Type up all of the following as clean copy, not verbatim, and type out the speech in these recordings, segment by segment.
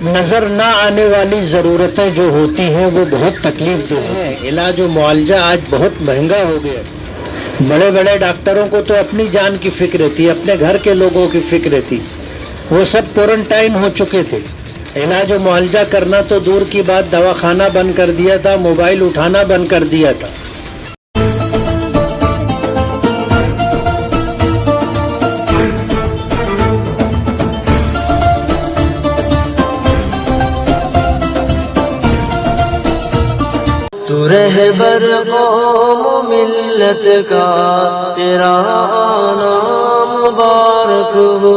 نظر نہ آنے والی ضرورتیں جو ہوتی ہیں وہ بہت تکلیف دہ ہیں. علاج و معالجہ آج بہت مہنگا ہو گیا. بڑے بڑے ڈاکٹروں کو تو اپنی جان کی فکر تھی، اپنے گھر کے لوگوں کی فکر تھی. وہ سب کوارنٹائن ہو چکے تھے. علاج و معالجہ کرنا تو دور کی بات، دواخانہ بند کر دیا تھا، موبائل اٹھانا بند کر دیا تھا. تو رہبر قوم ملت کا، تیرا نام مبارک ہو.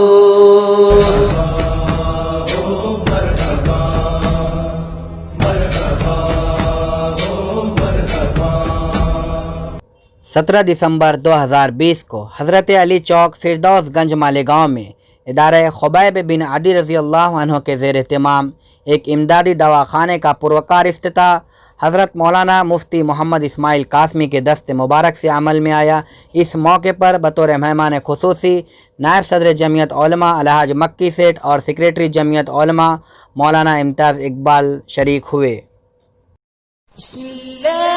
17 دسمبر 2020 کو حضرت علی چوک فردوس گنج مالیگاؤں میں ادارہ خبیب بن عدی رضی اللہ عنہ کے زیر اہتمام ایک امدادی دواخانے کا پروقار افتتاح حضرت مولانا مفتی محمد اسماعیل قاسمی کے دست مبارک سے عمل میں آیا. اس موقع پر بطور مہمان خصوصی نائب صدر جمعیت علماء الحاج مکی سیٹھ اور سیکریٹری جمعیت علماء مولانا امتیاز اقبال شریک ہوئے. بسم اللہ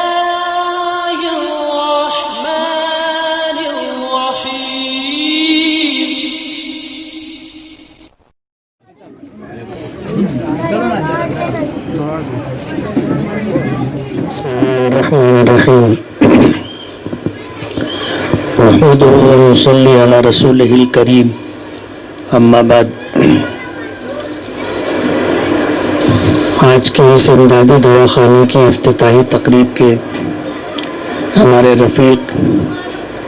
الرحمن الرحیم. نحمده ونصلی علی رسولہ الکریم. اما بعد، آج کے اس امدادی دواخانے کی افتتاحی تقریب کے ہمارے رفیق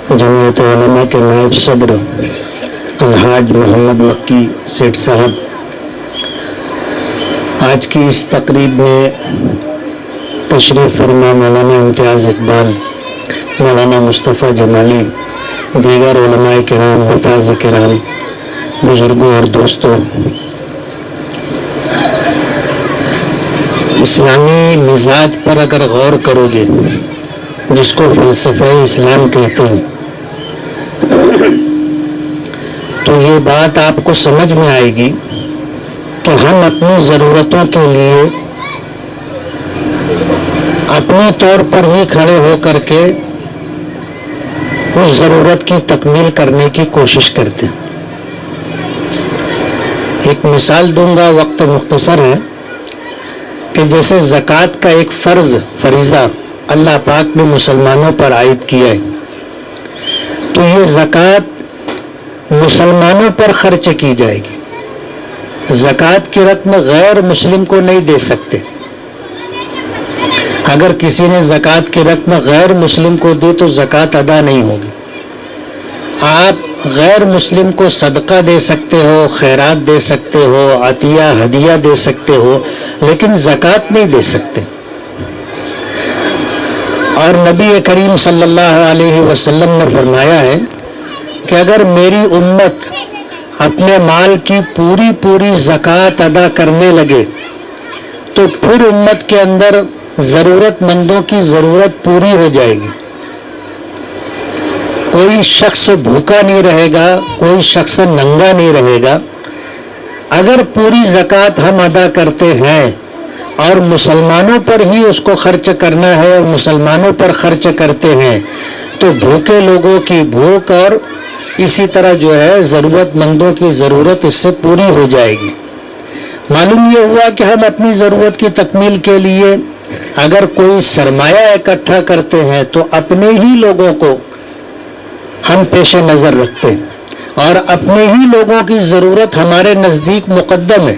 جمعیت علماء کے نائب صدر الحاج محمد مکی سیٹھ صاحب آج کی اس تقریب میں تشریف فرما مولانا امتیاز اقبال، مولانا مصطفیٰ جمالی، دیگر علماء کرام، حفاظ کرام، بزرگوں اور دوستوں، اسلامی مزاج پر اگر غور کرو گے، جس کو فلسفہ اسلام کہتے ہیں، تو یہ بات آپ کو سمجھ میں آئے گی کہ ہم اپنی ضرورتوں کے لیے اپنے طور پر ہی کھڑے ہو کر کے اس ضرورت کی تکمیل کرنے کی کوشش کرتے ہیں. ایک مثال دوں گا، وقت مختصر ہے، کہ جیسے زکوٰۃ کا ایک فریضہ اللہ پاک نے مسلمانوں پر عائد کیا ہے، تو یہ زکوٰۃ مسلمانوں پر خرچ کی جائے گی. زکوٰۃ کی رقم غیر مسلم کو نہیں دے سکتے. اگر کسی نے زکوٰۃ کی رقم غیر مسلم کو دی تو زکوٰۃ ادا نہیں ہوگی. آپ غیر مسلم کو صدقہ دے سکتے ہو، خیرات دے سکتے ہو، عطیہ ہدیہ دے سکتے ہو، لیکن زکوٰۃ نہیں دے سکتے. اور نبی کریم صلی اللہ علیہ وسلم نے فرمایا ہے کہ اگر میری امت اپنے مال کی پوری زکوٰۃ ادا کرنے لگے تو پھر امت کے اندر ضرورت مندوں کی ضرورت پوری ہو جائے گی. کوئی شخص بھوکا نہیں رہے گا، کوئی شخص ننگا نہیں رہے گا. اگر پوری زکوٰۃ ہم ادا کرتے ہیں اور مسلمانوں پر ہی اس کو خرچ کرنا ہے اور مسلمانوں پر خرچ کرتے ہیں تو بھوکے لوگوں کی بھوک اور اسی طرح جو ہے ضرورت مندوں کی ضرورت اس سے پوری ہو جائے گی. معلوم یہ ہوا کہ ہم اپنی ضرورت کی تکمیل کے لیے اگر کوئی سرمایہ اکٹھا کرتے ہیں تو اپنے ہی لوگوں کو ہم پیش نظر رکھتے ہیں اور اپنے ہی لوگوں کی ضرورت ہمارے نزدیک مقدم ہے.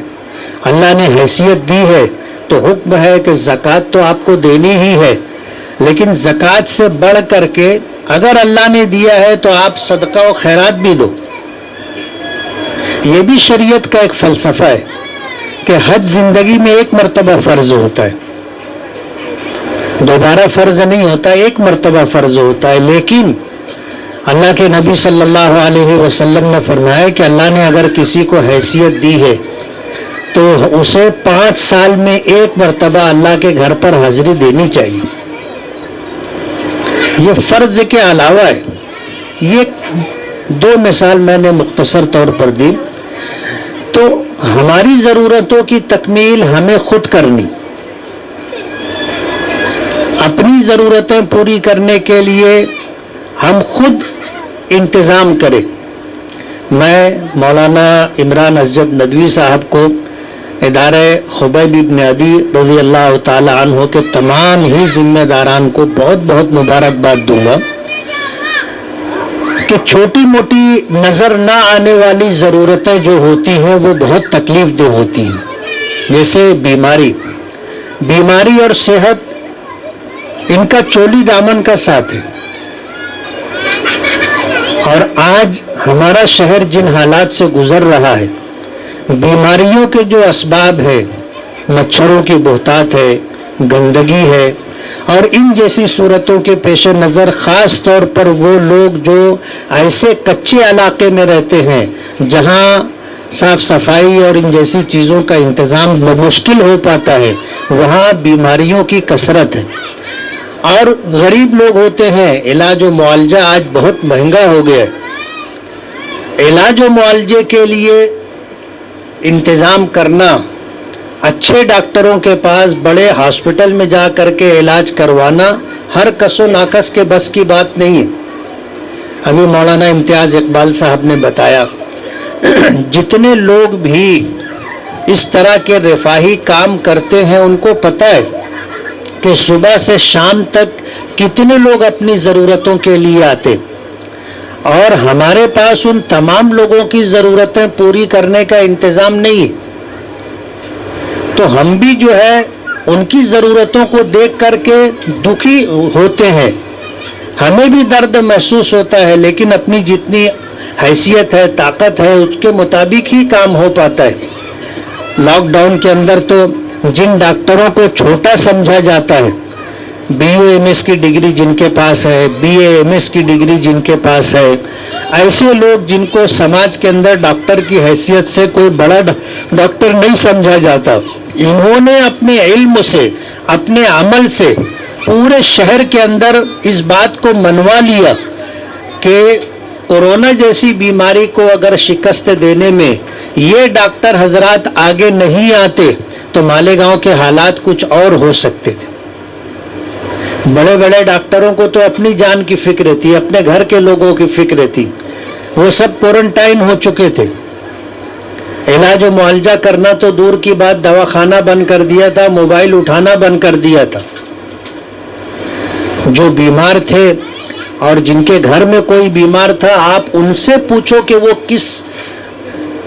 اللہ نے حیثیت دی ہے تو حکم ہے کہ زکوٰۃ تو آپ کو دینی ہی ہے، لیکن زکوٰۃ سے بڑھ کر کے اگر اللہ نے دیا ہے تو آپ صدقہ و خیرات بھی دو. یہ بھی شریعت کا ایک فلسفہ ہے کہ حج زندگی میں ایک مرتبہ فرض ہوتا ہے، دوبارہ فرض نہیں ہوتا، ایک مرتبہ فرض ہوتا ہے. لیکن اللہ کے نبی صلی اللہ علیہ وسلم نے فرمایا کہ اللہ نے اگر کسی کو حیثیت دی ہے تو اسے 5 سال میں ایک مرتبہ اللہ کے گھر پر حاضری دینی چاہیے. یہ فرض کے علاوہ ہے. یہ 2 مثال میں نے مختصر طور پر دی. تو ہماری ضرورتوں کی تکمیل ہمیں خود کرنی، اپنی ضرورتیں پوری کرنے کے لیے ہم خود انتظام کریں۔ میں مولانا عمران اسجد ندوی صاحب کو ادارہ خبیب بن عدی رضی اللہ تعالی عنہ کے تمام ہی ذمہ داران کو بہت بہت مبارکباد دوں گا کہ چھوٹی موٹی نظر نہ آنے والی ضرورتیں جو ہوتی ہیں وہ بہت تکلیف دہ ہوتی ہیں، جیسے بیماری اور صحت، ان کا چولی دامن کا ساتھ ہے۔ اور آج ہمارا شہر جن حالات سے گزر رہا ہے، بیماریوں کے جو اسباب ہے، مچھروں کی بہتات ہے، گندگی ہے، اور ان جیسی صورتوں کے پیش نظر خاص طور پر وہ لوگ جو ایسے کچے علاقے میں رہتے ہیں جہاں صاف صفائی اور ان جیسی چیزوں کا انتظام مشکل ہو پاتا ہے، وہاں بیماریوں کی کثرت ہے۔ اور غریب لوگ ہوتے ہیں، علاج و معالجہ آج بہت مہنگا ہو گیا ہے۔ علاج و معالجے کے لیے انتظام کرنا، اچھے ڈاکٹروں کے پاس بڑے ہاسپٹل میں جا کر کے علاج کروانا ہر کس و ناقص کے بس کی بات نہیں ہے۔ ابھی مولانا امتیاز اقبال صاحب نے بتایا، جتنے لوگ بھی اس طرح کے رفاہی کام کرتے ہیں ان کو پتہ ہے کہ صبح سے شام تک کتنے لوگ اپنی ضرورتوں کے لیے آتے، اور ہمارے پاس ان تمام لوگوں کی ضرورتیں پوری کرنے کا انتظام نہیں ہے۔ تو ہم بھی جو ہے ان کی ضرورتوں کو دیکھ کر کے دکھی ہوتے ہیں، ہمیں بھی درد محسوس ہوتا ہے، لیکن اپنی جتنی حیثیت ہے، طاقت ہے، اس کے مطابق ہی کام ہو پاتا ہے۔ لاک ڈاؤن کے اندر تو جن ڈاکٹروں کو چھوٹا سمجھا جاتا ہے، BUMS کی ڈگری جن کے پاس ہے، BAMS کی ڈگری جن کے پاس ہے، ایسے لوگ جن کو سماج کے اندر ڈاکٹر کی حیثیت سے کوئی بڑا ڈاکٹر نہیں سمجھا جاتا، انہوں نے اپنے علم سے، اپنے عمل سے پورے شہر کے اندر اس بات کو منوا لیا کہ کورونا جیسی بیماری کو اگر شکست دینے میں یہ ڈاکٹر حضرات آگے نہیں آتے تو مالیگاؤں کے حالات کچھ اور ہو سکتے تھے۔ بڑے بڑے ڈاکٹروں کو تو اپنی جان کی فکر تھی، اپنے گھر کے لوگوں کی فکر تھی، وہ سب کوارنٹائن ہو چکے تھے۔ علاج و معالجہ کرنا تو دور کی بات، دواخانہ بند کر دیا تھا، موبائل اٹھانا بند کر دیا تھا۔ جو بیمار تھے اور جن کے گھر میں کوئی بیمار تھا، آپ ان سے پوچھو کہ وہ کس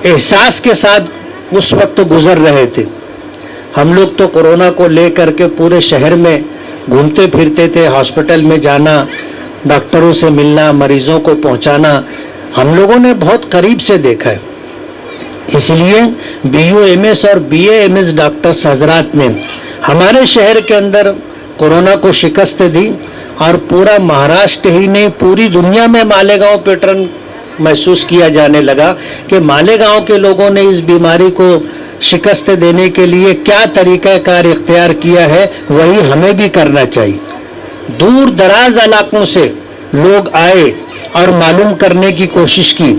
احساس کے ساتھ اس وقت گزر رہے تھے۔ ہم لوگ تو کورونا کو لے کر کے پورے شہر میں گھومتے پھرتے تھے، ہاسپٹل میں جانا، ڈاکٹروں سے ملنا، مریضوں کو پہنچانا ہم لوگوں نے بہت قریب سے دیکھا ہے۔ اس لیے BUMS اور BAMS ڈاکٹرز حضرات نے ہمارے شہر کے اندر کورونا کو شکست دی، اور پورا مہاراشٹر ہی نہیں پوری دنیا میں مالیگاؤں پیٹرن محسوس کیا جانے لگا کہ مالیگاؤں کے لوگوں نے اس بیماری کو شکست دینے کے لیے کیا طریقہ کار اختیار کیا ہے، وہی ہمیں بھی کرنا چاہیے۔ دور دراز علاقوں سے لوگ آئے اور معلوم کرنے کی کوشش کی،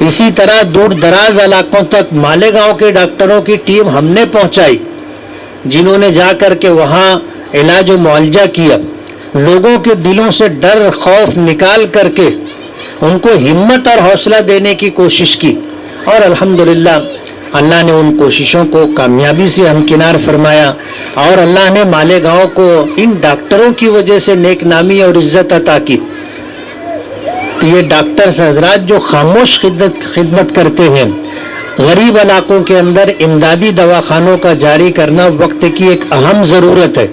اسی طرح دور دراز علاقوں تک مالیگاؤں کے ڈاکٹروں کی ٹیم ہم نے پہنچائی، جنہوں نے جا کر کے وہاں علاج و معالجہ کیا، لوگوں کے دلوں سے ڈر خوف نکال کر کے ان کو ہمت اور حوصلہ دینے کی کوشش کی، اور الحمدللہ اللہ نے ان کوششوں کو کامیابی سے ہمکنار فرمایا، اور اللہ نے مالیگاؤں کو ان ڈاکٹروں کی وجہ سے نیک نامی اور عزت عطا کی۔ تو یہ ڈاکٹرز حضرات جو خاموش خدمت کرتے ہیں، غریب علاقوں کے اندر امدادی دواخانوں کا جاری کرنا وقت کی ایک اہم ضرورت ہے۔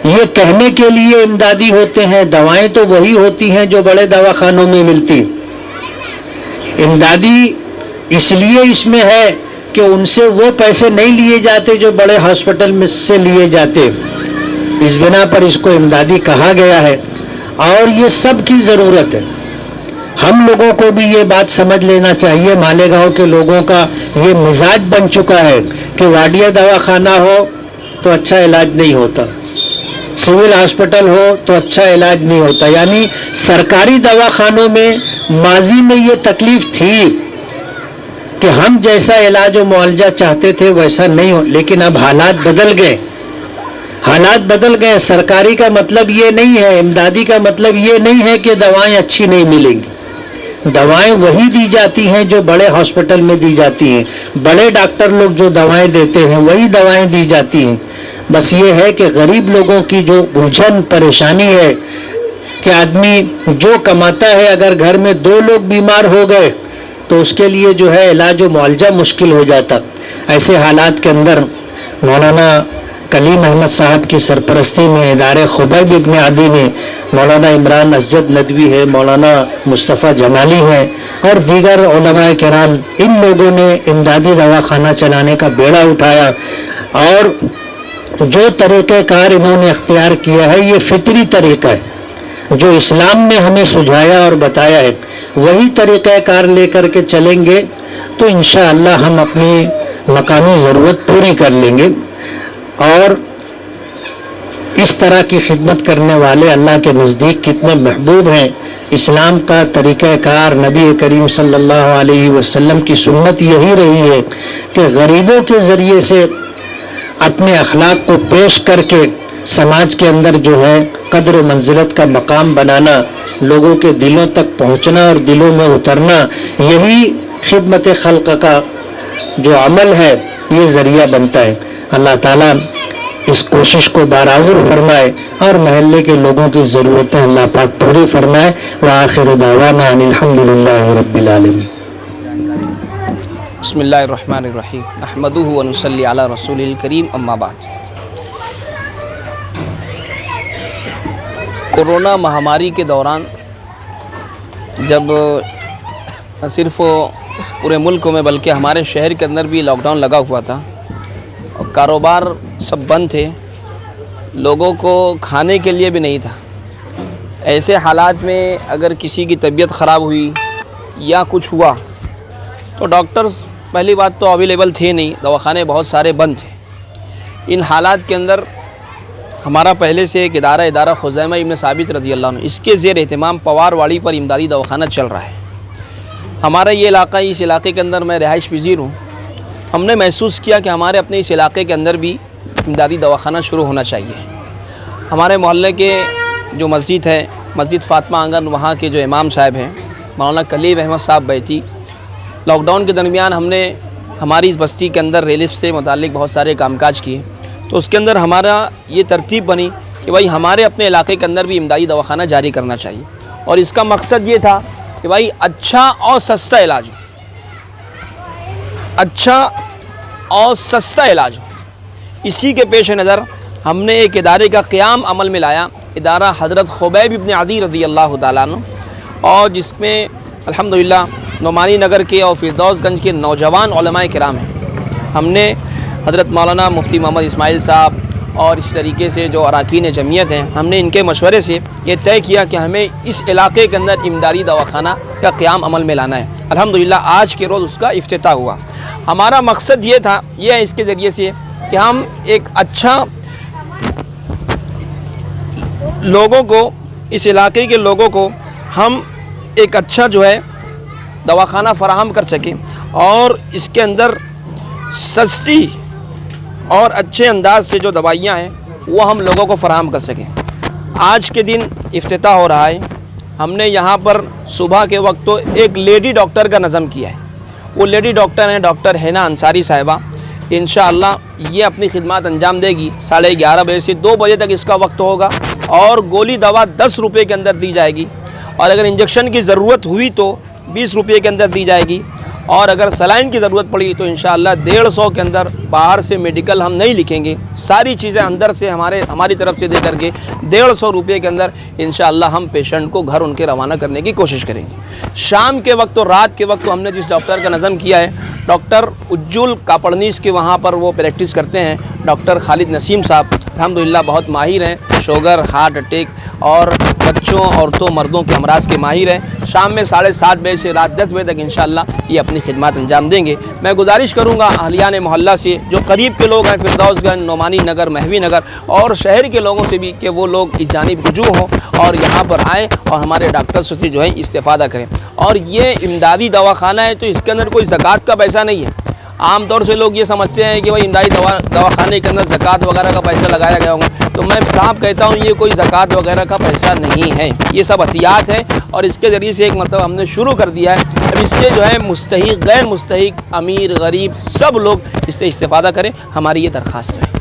یہ کہنے کے لیے امدادی ہوتے ہیں، دوائیں تو وہی ہوتی ہیں جو بڑے دواخانوں میں ملتی۔ امدادی اس لیے اس میں ہے کہ ان سے وہ پیسے نہیں لیے جاتے جو بڑے ہاسپٹل میں سے لیے جاتے، اس بنا پر اس کو امدادی کہا گیا ہے، اور یہ سب کی ضرورت ہے۔ ہم لوگوں کو بھی یہ بات سمجھ لینا چاہیے، مالیگاؤں کے لوگوں کا یہ مزاج بن چکا ہے کہ واڈیا دواخانہ ہو تو اچھا علاج نہیں ہوتا، سول ہاسپٹل ہو تو اچھا علاج نہیں ہوتا، یعنی سرکاری دواخانوں میں ماضی میں یہ تکلیف تھی، کہ ہم جیسا علاج و معالجہ چاہتے تھے ویسا نہیں ہو، لیکن اب حالات بدل گئے، حالات بدل گئے۔ سرکاری کا مطلب یہ نہیں ہے، امدادی کا مطلب یہ نہیں ہے کہ دوائیں اچھی نہیں ملیں گی، دوائیں وہی دی جاتی ہیں جو بڑے ہاسپٹل میں دی جاتی ہیں، بڑے ڈاکٹر لوگ جو دوائیں دیتے ہیں وہی دوائیں دی جاتی ہیں۔ بس یہ ہے کہ غریب لوگوں کی جو الجھن پریشانی ہے کہ آدمی جو کماتا ہے اگر گھر میں 2 لوگ بیمار ہو گئے تو اس کے لیے جو ہے علاج و معالجہ مشکل ہو جاتا۔ ایسے حالات کے اندر مولانا کلیم احمد صاحب کی سرپرستی میں ادارے خبیب ابن عدی میں مولانا عمران اسجد ندوی ہے، مولانا مصطفیٰ جمالی ہے اور دیگر علماء کرام، ان لوگوں نے امدادی دواخانہ چلانے کا بیڑا اٹھایا، اور جو طریقہ کار انہوں نے اختیار کیا ہے یہ فطری طریقہ ہے جو اسلام نے ہمیں سجھایا اور بتایا ہے، وہی طریقہ کار لے کر کے چلیں گے تو انشاءاللہ ہم اپنی مقامی ضرورت پوری کر لیں گے۔ اور اس طرح کی خدمت کرنے والے اللہ کے نزدیک کتنے محبوب ہیں۔ اسلام کا طریقہ کار، نبی کریم صلی اللہ علیہ وسلم کی سنت یہی رہی ہے کہ غریبوں کے ذریعے سے اپنے اخلاق کو پیش کر کے سماج کے اندر جو ہے قدر و منزلت کا مقام بنانا، لوگوں کے دلوں تک پہنچنا اور دلوں میں اترنا، یہی خدمت خلق کا جو عمل ہے یہ ذریعہ بنتا ہے۔ اللہ تعالیٰ اس کوشش کو بارآور فرمائے اور محلے کے لوگوں کی ضرورتیں اللہ پاک پوری فرمائے۔ وآخر دعوانا ان الحمدللہ رب العالمین۔ بسم اللہ الرحمن الرحیم، نحمدہ ونصلی علی رسول الکریم، اما بعد۔ کورونا مہاماری کے دوران جب نہ صرف پورے ملک میں بلکہ ہمارے شہر کے اندر بھی لاک ڈاؤن لگا ہوا تھا اور کاروبار سب بند تھے، لوگوں کو کھانے کے لیے بھی نہیں تھا، ایسے حالات میں اگر کسی کی طبیعت خراب ہوئی یا کچھ ہوا تو ڈاکٹرز پہلی بات تو اویلیبل تھے نہیں، دواخانے بہت سارے بند تھے۔ ان حالات کے اندر ہمارا پہلے سے ایک ادارہ خزیمہ ابن ثابت رضی اللہ عنہ، اس کے زیر اہتمام پوار واڑی پر امدادی دواخانہ چل رہا ہے۔ ہمارا یہ علاقہ، اس علاقے کے اندر میں رہائش پذیر ہوں، ہم نے محسوس کیا کہ ہمارے اپنے اس علاقے کے اندر بھی امدادی دواخانہ شروع ہونا چاہیے۔ ہمارے محلے کے جو مسجد ہے، مسجد فاطمہ آنگن، وہاں کے جو امام صاحب ہیں مولانا کلیم احمد صاحب بیتی، لاک ڈاؤن کے درمیان ہم نے ہماری اس بستی کے اندر ریلیف سے متعلق بہت سارے کام کاج کیے، تو اس کے اندر ہمارا یہ ترتیب بنی کہ بھائی ہمارے اپنے علاقے کے اندر بھی امدادی دواخانہ جاری کرنا چاہیے، اور اس کا مقصد یہ تھا کہ بھائی اچھا اور سستا علاج ہو، اچھا اور سستا علاج ہو۔ اسی کے پیش نظر ہم نے ایک ادارے کا قیام عمل میں لایا، ادارہ حضرت خبیب ابن عدی رضی اللہ تعالیٰ عنہ، اور جس میں الحمدللہ نعمانی نگر کے اور فردوس گنج کے نوجوان علماء کرام ہیں۔ ہم نے حضرت مولانا مفتی محمد اسماعیل صاحب اور اس طریقے سے جو اراکین جمعیت ہیں، ہم نے ان کے مشورے سے یہ طے کیا کہ ہمیں اس علاقے کے اندر امدادی دواخانہ کا قیام عمل میں لانا ہے۔ الحمدللہ آج کے روز اس کا افتتاح ہوا۔ ہمارا مقصد یہ تھا، یہ ہے اس کے ذریعے سے کہ ہم ایک اچھا لوگوں کو، اس علاقے کے لوگوں کو ہم ایک اچھا جو ہے دواخانہ فراہم کر سکیں اور اس کے اندر سستی اور اچھے انداز سے جو دوائیاں ہیں وہ ہم لوگوں کو فراہم کر سکیں۔ آج کے دن افتتاح ہو رہا ہے۔ ہم نے یہاں پر صبح کے وقت تو ایک لیڈی ڈاکٹر کا نظم کیا ہے، وہ لیڈی ڈاکٹر ہیں ڈاکٹر حنا انصاری صاحبہ، انشاءاللہ یہ اپنی خدمات انجام دے گی۔ 11:30 بجے سے 2 بجے تک اس کا وقت ہوگا، اور گولی دوا 10 روپے کے اندر دی جائے گی، اور اگر انجیکشن کی ضرورت ہوئی تو 20 روپے کے اندر دی جائے گی، اور اگر سلائن کی ضرورت پڑی تو انشاءاللہ 150 کے اندر، باہر سے میڈیکل ہم نہیں لکھیں گے، ساری چیزیں اندر سے ہماری طرف سے دے کر کے 150 روپے کے اندر انشاءاللہ ہم پیشنٹ کو گھر ان کے روانہ کرنے کی کوشش کریں گے۔ شام کے وقت اور رات کے وقت ہم نے جس ڈاکٹر کا نظم کیا ہے، ڈاکٹر اجول کاپڑنیس کے وہاں پر وہ پریکٹس کرتے ہیں، ڈاکٹر خالد نسیم صاحب، الحمدللہ بہت ماہر ہیں، شوگر، ہارٹ اٹیک اور بچوں عورتوں مردوں کے امراض کے ماہر ہیں. شام میں 7:30 بجے سے رات 10 بجے تک انشاءاللہ یہ اپنی خدمات انجام دیں گے. میں گزارش کروں گا اہلیان محلہ سے جو قریب کے لوگ ہیں فردوس گنج نعمانی نگر مہوی نگر اور شہر کے لوگوں سے بھی کہ وہ لوگ اس جانب رجوع ہوں اور یہاں پر آئیں اور ہمارے ڈاکٹرز سے جو ہے استفادہ کریں. اور یہ امدادی دواخانہ ہے تو اس کے اندر کوئی زکوٰۃ کا پیسہ نہیں ہے. عام طور سے لوگ یہ سمجھتے ہیں کہ بھائی امدادی دواخانے کے اندر زکوٰۃ وغیرہ کا پیسہ لگایا گیا ہوگا. تو میں صاحب کہتا ہوں یہ کوئی زکوٰۃ وغیرہ کا پیسہ نہیں ہے. یہ سب عطیات ہے اور اس کے ذریعے سے ایک مطلب ہم نے شروع کر دیا ہے. اب اس سے جو ہے مستحق غیر مستحق امیر غریب سب لوگ اس سے استفادہ کریں. ہماری یہ درخواست ہے.